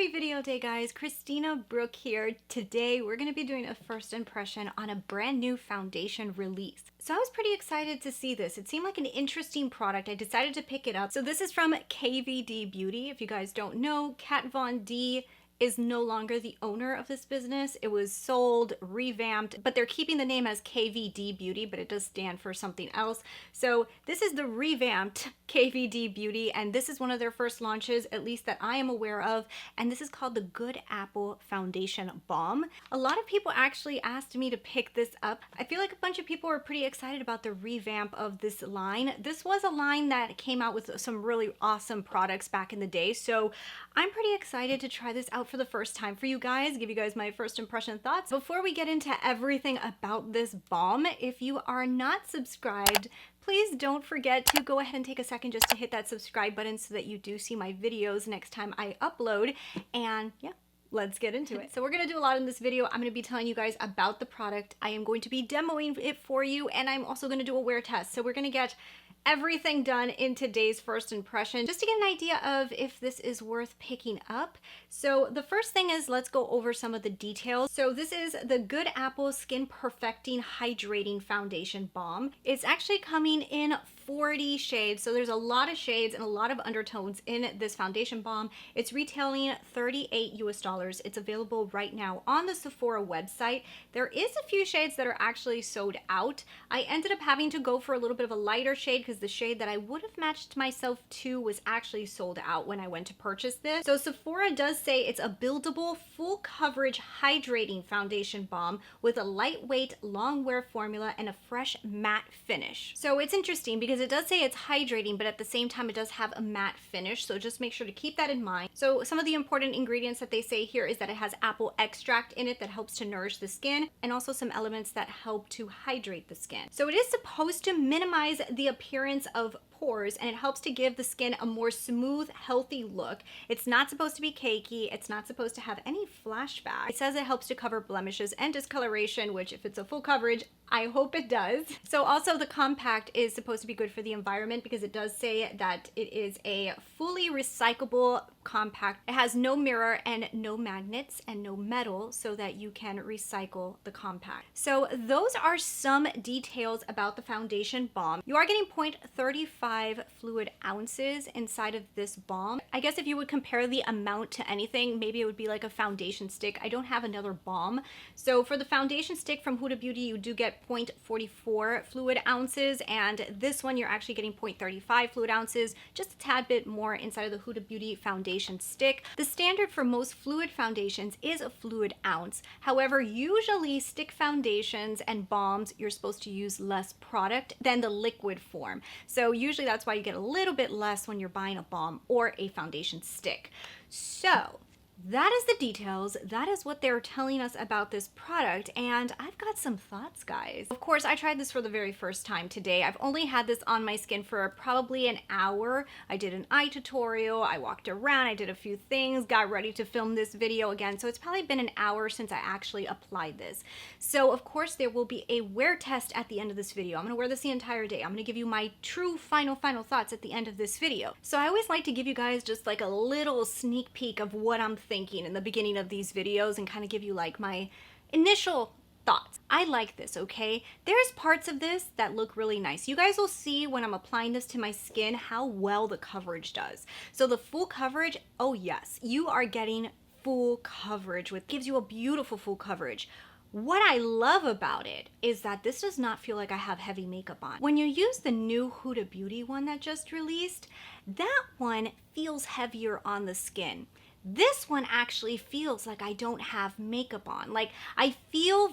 Happy video day, guys. Christina, Brooke here. Today we're going to be doing a first impression on a brand new foundation release. So I was pretty excited to see this. It seemed like an interesting product. I decided to pick it up. So this is from KVD Beauty. If you guys don't know, Kat Von D is no longer the owner of this business. It was sold, revamped, but they're keeping the name as KVD Beauty, but it does stand for something else. So this is the revamped KVD Beauty, and this is one of their first launches, at least that I am aware of, and this is called the Good Apple Foundation Balm. A lot of people actually asked me to pick this up. I feel like a bunch of people were pretty excited about the revamp of this line. This was a line that came out with some really awesome products back in the day, so I'm pretty excited to try this out for the first time for you guys, give you guys my first impression thoughts. Before we get into everything about this balm, if you are not subscribed, please don't forget to go ahead and take a second just to hit that subscribe button so that you do see my videos next time I upload. And yeah, let's get into it. So we're going to do a lot in this video. I'm going to be telling you guys about the product. I am going to be demoing it for you, and I'm also going to do a wear test. So we're going to get everything done in today's first impression just to get an idea of if this is worth picking up. So the first thing is, let's go over some of the details. So this is the Good Apple Skin Perfecting Hydrating Foundation Balm. It's actually coming in 40 shades, so there's a lot of shades and a lot of undertones in this foundation balm. It's retailing $38 US. It's available right now on the Sephora website. There is a few shades that are actually sold out. I ended up having to go for a little bit of a lighter shade because the shade that I would have matched myself to was actually sold out when I went to purchase this. So Sephora does say it's a buildable, full coverage hydrating foundation balm with a lightweight, long wear formula and a fresh matte finish. So it's interesting because it does say it's hydrating, but at the same time it does have a matte finish, so just make sure to keep that in mind. So some of the important ingredients that they say here is that it has apple extract in it that helps to nourish the skin, and also some elements that help to hydrate the skin. So it is supposed to minimize the appearance of pores, and it helps to give the skin a more smooth, healthy look. It's not supposed to be cakey. It's not supposed to have any flashback. It says it helps to cover blemishes and discoloration, which if it's a full coverage, I hope it does. So also the compact is supposed to be good for the environment because it does say that it is a fully recyclable compact. It has no mirror and no magnets and no metal, so that you can recycle the compact. So those are some details about the foundation balm. You are getting 0.35 fluid ounces inside of this balm. I guess if you would compare the amount to anything, maybe it would be like a foundation stick. I don't have another balm. So for the foundation stick from Huda Beauty, you do get 0.44 fluid ounces, and this one you're actually getting 0.35 fluid ounces, just a tad bit more inside of the Huda Beauty foundation stick. The standard for most fluid foundations is a fluid ounce. However, usually stick foundations and balms, you're supposed to use less product than the liquid form. So usually that's why you get a little bit less when you're buying a balm or a foundation stick. So that is the details. That is what they're telling us about this product, and I've got some thoughts, guys. Of course, I tried this for the very first time today. I've only had this on my skin for probably an hour. I did an eye tutorial, I walked around, I did a few things, got ready to film this video again, so it's probably been an hour since I actually applied this. So of course there will be a wear test at the end of this video. I'm gonna wear this the entire day. I'm gonna give you my true final thoughts at the end of this video. So I always like to give you guys just like a little sneak peek of what I'm thinking in the beginning of these videos and kind of give you like my initial thoughts. I like this, okay? There's parts of this that look really nice. You guys will see when I'm applying this to my skin how well the coverage does. So the full coverage, oh yes, you are getting full coverage, which gives you a beautiful full coverage. What I love about it is that this does not feel like I have heavy makeup on. When you use the new Huda Beauty one that just released, that one feels heavier on the skin. This one actually feels like I don't have makeup on. Like I feel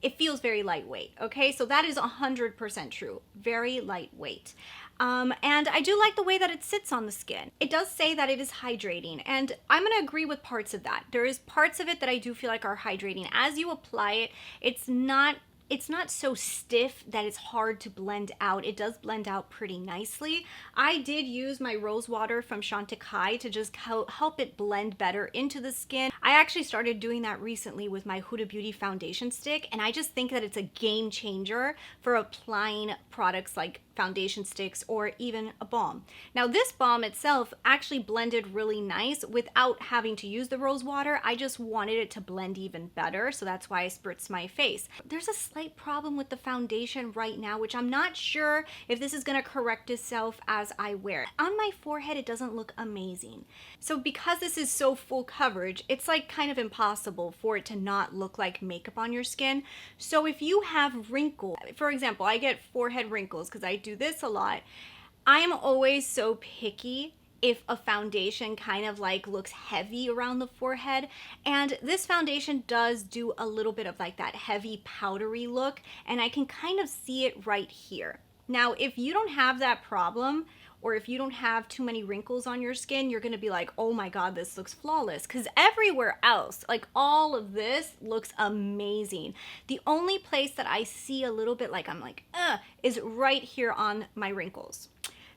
it feels very lightweight, okay? So that is 100% true, very lightweight. And I do like the way that it sits on the skin. It does say that it is hydrating, and I'm gonna agree with parts of that. There is parts of it that I do feel like are hydrating. As you apply it, it's not it's not so stiff that it's hard to blend out. It does blend out pretty nicely. I did use my rose water from Chantecaille to just help it blend better into the skin. I actually started doing that recently with my Huda Beauty foundation stick, and I just think that it's a game changer for applying products like foundation sticks or even a balm. Now this balm itself actually blended really nice without having to use the rose water. I just wanted it to blend even better, so that's why I spritzed my face. There's a slight problem with the foundation right now, which I'm not sure if this is going to correct itself as I wear it. On my forehead, it doesn't look amazing. So because this is so full coverage, it's like kind of impossible for it to not look like makeup on your skin. So if you have wrinkles, for example, I get forehead wrinkles because I do this a lot. I am always so picky if a foundation kind of like looks heavy around the forehead, and this foundation does do a little bit of like that heavy powdery look, and I can kind of see it right here. Now if you don't have that problem, or if you don't have too many wrinkles on your skin, you're gonna be like, oh my god, this looks flawless, because everywhere else, like all of this looks amazing. The only place that I see a little bit like I'm like, is right here on my wrinkles.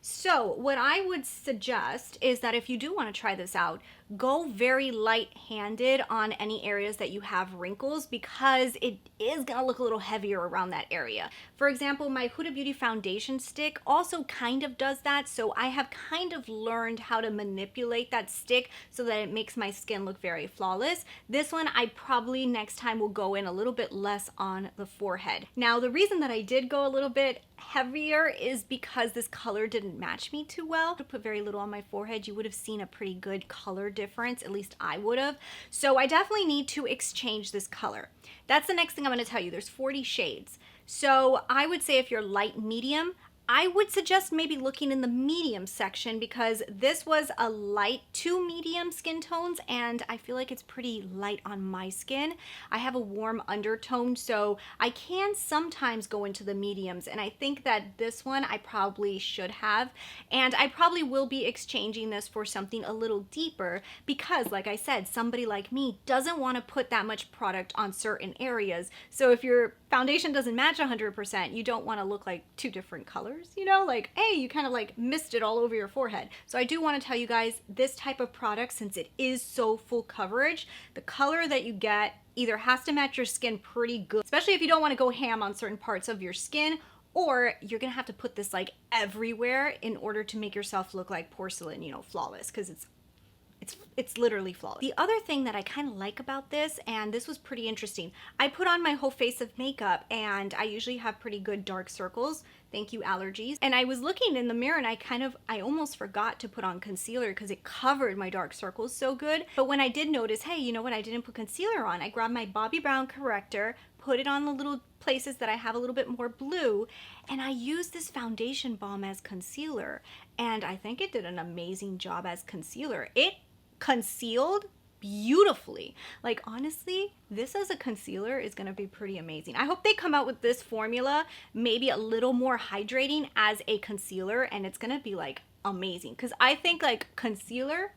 So what I would suggest is that if you do want to try this out, go very light-handed on any areas that you have wrinkles, because it is going to look a little heavier around that area. For example, my Huda Beauty foundation stick also kind of does that, so I have kind of learned how to manipulate that stick so that it makes my skin look very flawless. This one, I probably next time will go in a little bit less on the forehead. Now, the reason that I did go a little bit heavier is because this color didn't match me too well. To put very little on my forehead, you would have seen a pretty good color difference, at least I would have. So I definitely need to exchange this color. That's the next thing I'm going to tell you. There's 40 shades. So I would say if you're light medium, I would suggest maybe looking in the medium section, because this was a light to medium skin tones, and I feel like it's pretty light on my skin. I have a warm undertone, so I can sometimes go into the mediums, and I think that this one I probably should have, and I probably will be exchanging this for something a little deeper, because like I said, somebody like me doesn't want to put that much product on certain areas. So if your foundation doesn't match 100%, you don't want to look like two different colors. You know, like, hey, you kind of like missed it all over your forehead. So I do want to tell you guys, this type of product, since it is so full coverage, the color that you get either has to match your skin pretty good, especially if you don't want to go ham on certain parts of your skin, or you're gonna have to put this like everywhere in order to make yourself look like porcelain, you know, flawless, because it's literally flawless. The other thing that I kind of like about this, and this was pretty interesting, I put on my whole face of makeup, and I usually have pretty good dark circles. Thank you, allergies. And I was looking in the mirror, and I almost forgot to put on concealer because it covered my dark circles so good. But when I did notice, hey, you know what, I didn't put concealer on, I grabbed my Bobbi Brown corrector, put it on the little places that I have a little bit more blue, and I used this foundation balm as concealer, and I think it did an amazing job as concealer. It concealed beautifully. Like, honestly, this as a concealer is going to be pretty amazing. I hope they come out with this formula, maybe a little more hydrating as a concealer, and it's going to be like amazing, because I think like concealer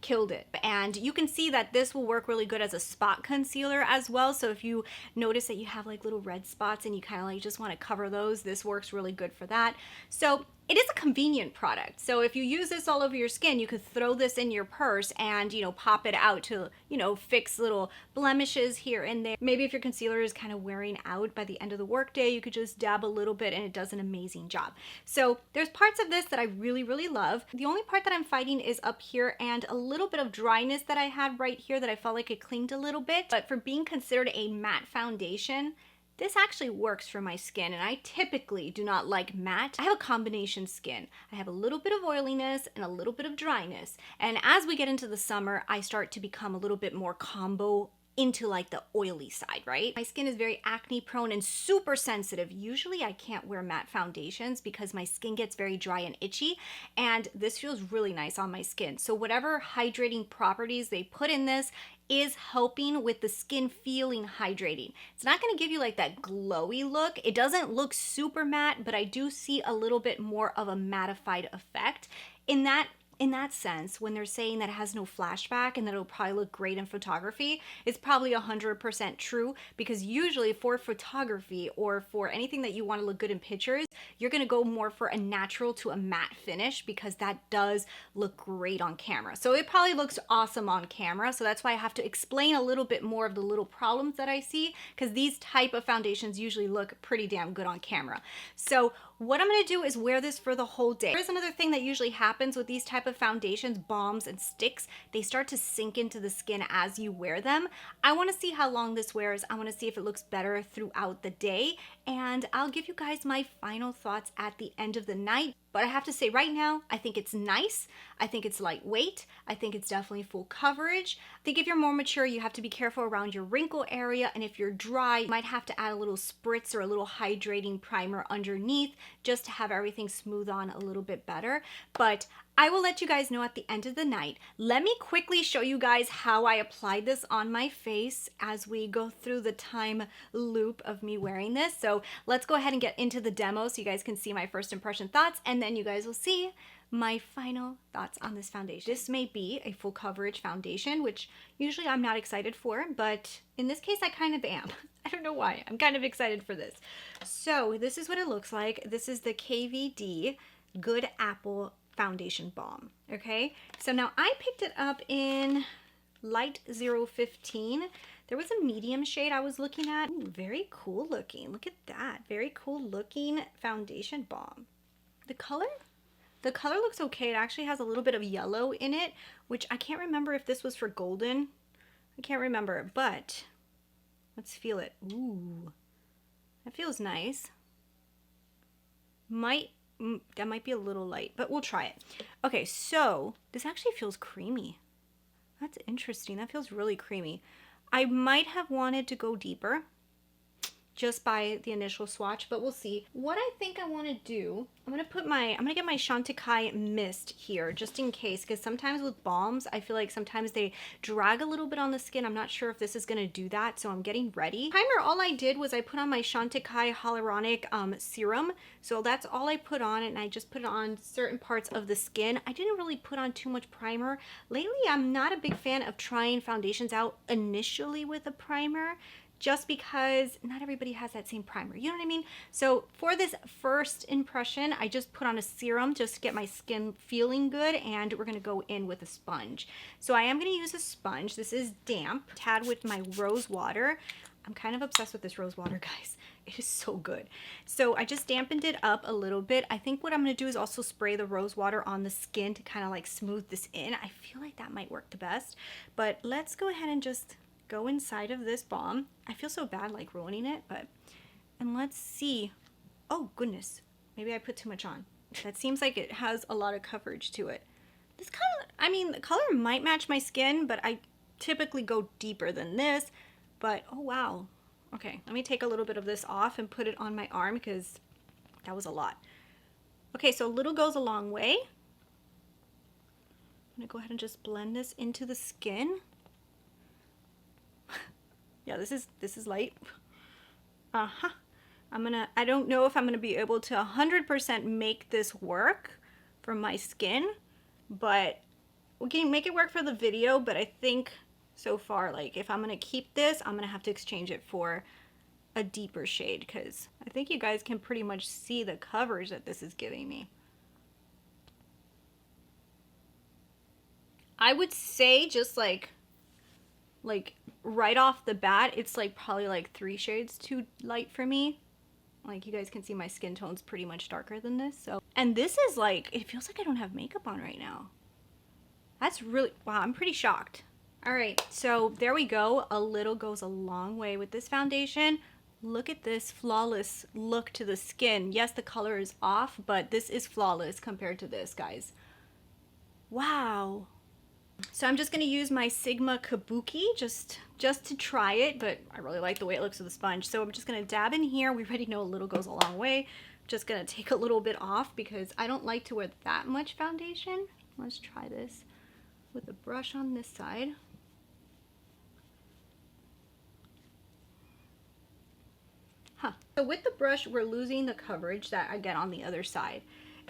killed it. And you can see that this will work really good as a spot concealer as well. So if you notice that you have like little red spots and you kind of like just want to cover those, this works really good for that. So it is a convenient product. So if you use this all over your skin, you could throw this in your purse and, you know, pop it out to, you know, fix little blemishes here and there. Maybe if your concealer is kind of wearing out by the end of the workday, you could just dab a little bit and it does an amazing job. So there's parts of this that I really, really love. The only part that I'm fighting is up here and a little bit of dryness that I had right here that I felt like it clinged a little bit. But for being considered a matte foundation, this actually works for my skin, and I typically do not like matte. I have a combination skin. I have a little bit of oiliness and a little bit of dryness. And as we get into the summer, I start to become a little bit more combo into like the oily side, right? My skin is very acne prone and super sensitive. Usually I can't wear matte foundations because my skin gets very dry and itchy, and this feels really nice on my skin. So whatever hydrating properties they put in this is helping with the skin feeling hydrating. It's not going to give you like that glowy look. It doesn't look super matte, but I do see a little bit more of a mattified effect in that in that sense, when they're saying that it has no flashback and that it'll probably look great in photography, it's probably 100% true, because usually for photography or for anything that you want to look good in pictures, you're going to go more for a natural to a matte finish, because that does look great on camera. So it probably looks awesome on camera. So that's why I have to explain a little bit more of the little problems that I see, because these type of foundations usually look pretty damn good on camera. So what I'm going to do is wear this for the whole day. There's another thing that usually happens with these type of foundations, balms, and sticks. They start to sink into the skin as you wear them. I want to see how long this wears. I want to see if it looks better throughout the day. And I'll give you guys my final thoughts at the end of the night. But I have to say right now, I think it's nice. I think it's lightweight. I think it's definitely full coverage. I think if you're more mature, you have to be careful around your wrinkle area. And if you're dry, you might have to add a little spritz or a little hydrating primer underneath just to have everything smooth on a little bit better. But I will let you guys know at the end of the night. Let me quickly show you guys how I applied this on my face as we go through the time loop of me wearing this. So let's go ahead and get into the demo so you guys can see my first impression thoughts, and then you guys will see my final thoughts on this foundation. This may be a full coverage foundation, which usually I'm not excited for, but in this case I kind of am. I don't know why. I'm kind of excited for this. So this is what it looks like. This is the KVD Good Apple Foundation Balm. Okay, so now I picked it up in light 015. There was a medium shade I was looking at. Ooh, very cool looking. Look at that. Very cool looking foundation balm. The color looks okay. It actually has a little bit of yellow in it, which I can't remember if this was for golden. I can't remember, but let's feel it. Ooh, that feels nice. That might be a little light, but we'll try it. Okay, so this actually feels creamy. That's interesting. That feels really creamy. I might have wanted to go deeper just by the initial swatch, but we'll see. What I think I want to do, I'm gonna get my Chantecaille mist here just in case, because sometimes with balms I feel like sometimes they drag a little bit on the skin. I'm not sure if this is gonna do that, so I'm getting ready. Primer, all I did was I put on my Chantecaille hyaluronic serum, so that's all I put on, and I just put it on certain parts of the skin. I didn't really put on too much primer. Lately I'm not a big fan of trying foundations out initially with a primer, just because not everybody has that same primer, you know what I mean? So for this first impression, I just put on a serum just to get my skin feeling good, and we're gonna go in with a sponge. So I am gonna use a sponge. This is damp, tad with my rose water. I'm kind of obsessed with this rose water, guys. It is so good. So I just dampened it up a little bit. I think what I'm gonna do is also spray the rose water on the skin to kind of like smooth this in. I feel like that might work the best, but let's go ahead and just go inside of this balm. I feel so bad like ruining it, and let's see. Oh goodness, maybe I put too much on. That seems like it has a lot of coverage to it. This kind of, I mean, the color might match my skin, but I typically go deeper than this. But oh wow. Okay, let me take a little bit of this off and put it on my arm, because that was a lot. Okay, so a little goes a long way. I'm gonna go ahead and just blend this into the skin. Yeah, this is light. I don't know if I'm gonna be able to 100% make this work for my skin, but we can make it work for the video. But I think so far, like, if I'm gonna keep this, I'm gonna have to exchange it for a deeper shade, because I think you guys can pretty much see the coverage that this is giving me. I would say just like right off the bat, it's like probably like 3 shades too light for me. Like, you guys can see my skin tone's pretty much darker than this. So, and this is like, it feels like I don't have makeup on right now. That's really, wow, I'm pretty shocked. All right, so there we go. A little goes a long way with this foundation. Look at this flawless look to the skin. Yes, the color is off, but this is flawless compared to this, guys. Wow. So I'm just going to use my Sigma Kabuki just to try it, but I really like the way it looks with the sponge. So I'm just going to dab in here. We already know a little goes a long way. I'm just going to take a little bit off because I don't like to wear that much foundation. Let's try this with a brush on this side. So with the brush, we're losing the coverage that I get on the other side.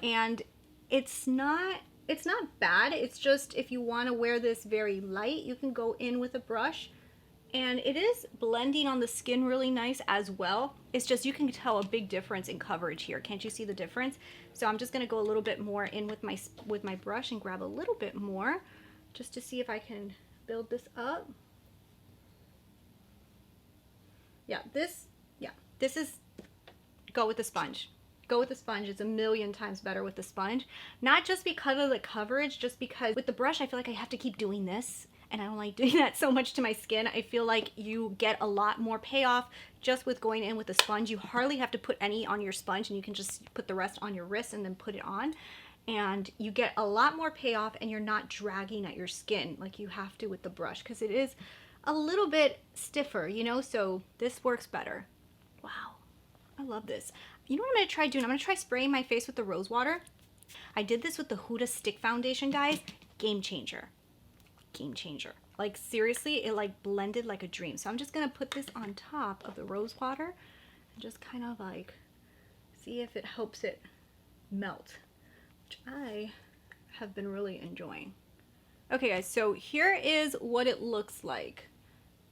And it's not it's not bad. It's just if you want to wear this very light, you can go in with a brush. And it is blending on the skin really nice as well. It's just you can tell a big difference in coverage here. Can't you see the difference? So I'm just gonna go a little bit more in with my brush and grab a little bit more just to see if I can build this up. Yeah, this is, go with the sponge. Go with the sponge. It's a million times better with the sponge. Not just because of the coverage, just because with the brush I feel like I have to keep doing this. And I don't like doing that so much to my skin. I feel like you get a lot more payoff just with going in with the sponge. You hardly have to put any on your sponge, and you can just put the rest on your wrist and then put it on. And you get a lot more payoff, and you're not dragging at your skin like you have to with the brush, because it is a little bit stiffer, you know, so this works better. Wow, I love this. You know what I'm gonna try doing? I'm gonna try spraying my face with the rose water. I did this with the Huda Stick Foundation, guys. Game changer. Game changer. Like seriously, it like blended like a dream. So I'm just gonna put this on top of the rose water and just kind of like see if it helps it melt, which I have been really enjoying. Okay guys, so here is what it looks like.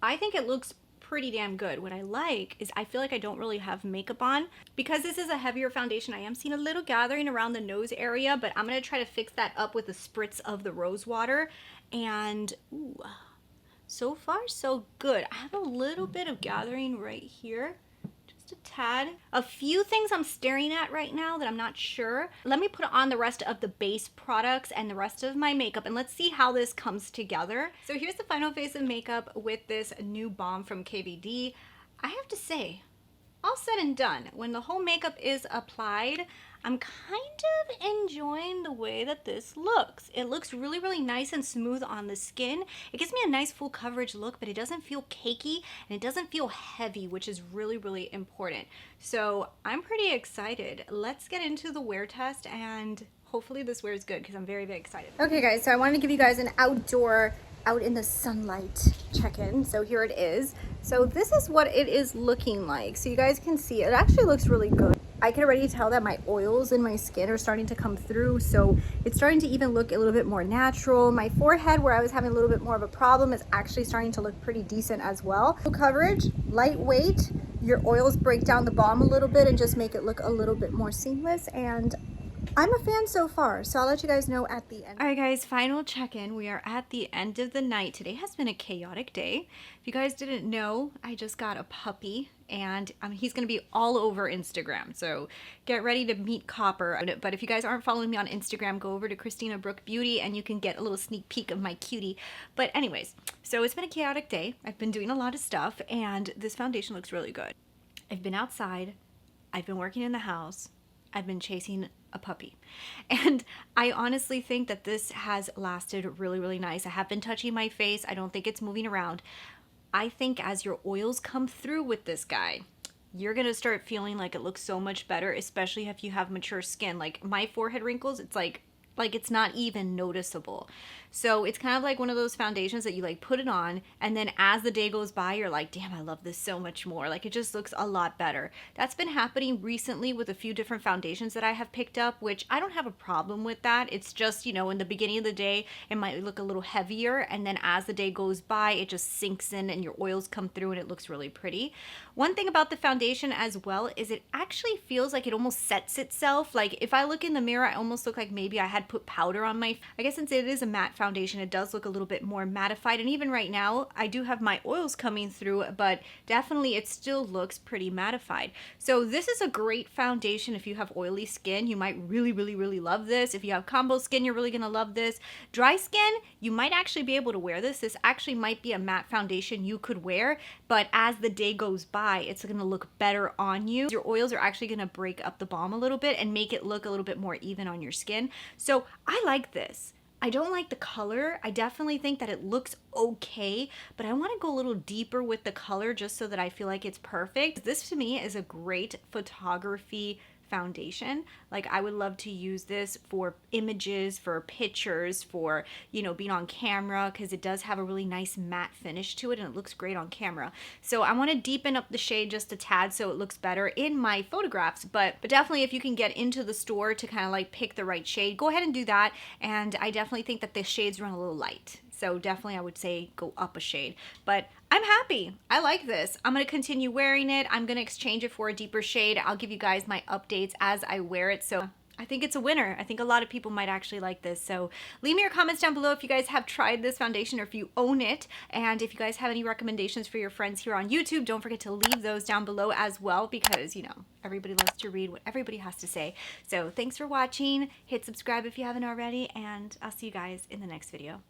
I think it looks pretty damn good. What I like is I feel like I don't really have makeup on. Because this is a heavier foundation, I am seeing a little gathering around the nose area, but I'm gonna try to fix that up with a spritz of the rose water. And ooh, so far so good. I have a little bit of gathering right here, just a tad. A few things I'm staring at right now that I'm not sure. Let me put on the rest of the base products and the rest of my makeup, and let's see how this comes together. So here's the final face of makeup with this new balm from KVD. I have to say, all said and done, when the whole makeup is applied, I'm kind of enjoying the way that this looks. It looks really, really nice and smooth on the skin. It gives me a nice full coverage look, but it doesn't feel cakey and it doesn't feel heavy, which is really, really important. So I'm pretty excited. Let's get into the wear test, and hopefully this wears good because I'm very, very excited. Okay guys, so I wanted to give you guys an outdoor, out in the sunlight check-in. So here it is. So this is what it is looking like. So you guys can see it actually looks really good. I can already tell that my oils in my skin are starting to come through, so it's starting to even look a little bit more natural. My forehead, where I was having a little bit more of a problem, is actually starting to look pretty decent as well. Full coverage, lightweight. Your oils break down the balm a little bit and just make it look a little bit more seamless, and I'm a fan so far, so I'll let you guys know at the end. All right guys, final check-in. We are at the end of the night. Today has been a chaotic day. If you guys didn't know, I just got a puppy, and he's gonna be all over Instagram, so get ready to meet Copper. But if you guys aren't following me on Instagram, go over to Christina Brooke Beauty and you can get a little sneak peek of my cutie. But anyways, so it's been a chaotic day. I've been doing a lot of stuff, and this foundation looks really good. I've been outside, I've been working in the house, I've been chasing a puppy, and I honestly think that this has lasted really, really nice. I have been touching my face. I don't think it's moving around. I think as your oils come through with this guy, you're gonna start feeling like it looks so much better, especially if you have mature skin. Like my forehead wrinkles, it's like it's not even noticeable. So it's kind of like one of those foundations that you like put it on, and then as the day goes by, you're like, damn, I love this so much more. Like it just looks a lot better. That's been happening recently with a few different foundations that I have picked up, which I don't have a problem with that. It's just, you know, in the beginning of the day, it might look a little heavier, and then as the day goes by, it just sinks in and your oils come through and it looks really pretty. One thing about the foundation as well is it actually feels like it almost sets itself. Like if I look in the mirror, I almost look like maybe I had put powder on my, I guess since it is a matte foundation, it does look a little bit more mattified. And even right now, I do have my oils coming through, but definitely it still looks pretty mattified. So this is a great foundation if you have oily skin. You might really, really, really love this. If you have combo skin, you're really gonna love this. Dry skin, you might actually be able to wear this. This actually might be a matte foundation you could wear, but as the day goes by, it's gonna look better on you. Your oils are actually gonna break up the balm a little bit and make it look a little bit more even on your skin. So I like this. I don't like the color. I definitely think that it looks okay, but I want to go a little deeper with the color just so that I feel like it's perfect. This to me is a great photography foundation. Like, I would love to use this for images, for pictures, for, you know, being on camera, because it does have a really nice matte finish to it and it looks great on camera. So I want to deepen up the shade just a tad so it looks better in my photographs. But definitely, if you can get into the store to kind of like pick the right shade, go ahead and do that. And I definitely think that the shades run a little light. So definitely I would say go up a shade. But I'm happy. I like this. I'm going to continue wearing it. I'm going to exchange it for a deeper shade. I'll give you guys my updates as I wear it. So I think it's a winner. I think a lot of people might actually like this. So leave me your comments down below if you guys have tried this foundation or if you own it. And if you guys have any recommendations for your friends here on YouTube, don't forget to leave those down below as well, because, you know, everybody loves to read what everybody has to say. So thanks for watching. Hit subscribe if you haven't already, and I'll see you guys in the next video.